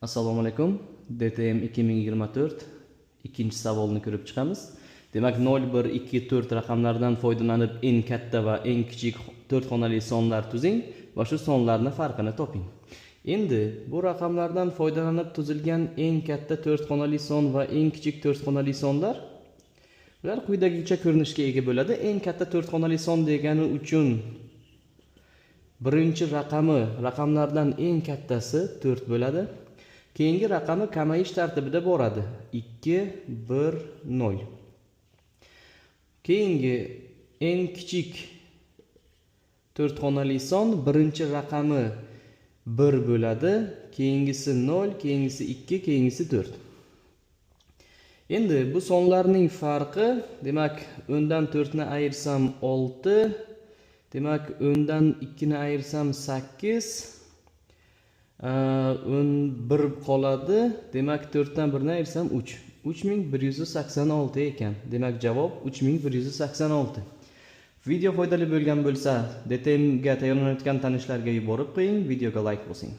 Assalomu alaykum. DTM 2024 ikkinchi savolni ko'rib chiqamiz. Demak 0, 1, 2, 4 raqamlardan foydalanib eng katta va eng kichik 4 xonali sonlar tuzing va shu sonlarni farqini toping. Endi bu raqamlardan foydalanib tuzilgan eng katta 4 xonali son va eng kichik 4 xonali sonlar ular quyidagicha ko'rinishga ega bo'ladi. Eng katta 4 xonali son degani uchun birinchi raqamlardan eng kattasi 4 bo'ladi. Keyingi raqami kamayish tartibida boradi. 2, 1, 0. Keyingi eng kichik 4 xonali son birinchi raqami 1 bo'ladi, keyingisi 0, keyingisi 2, keyingisi 4. Endi bu sonlarning farqi, demak, 10dan 4 ni ayirsam 6, demak 10dan 2 ni ayirsam 8, 1 qoladi. Demak 4 dan 1 ni ayirsam 3. 3186 ekan. Demak javob 3186. Video foydali bo'lgan bo'lsa, DTM ga tayyorlanayotgan tanishlarga yuborib qo'ying, videoga like bosing.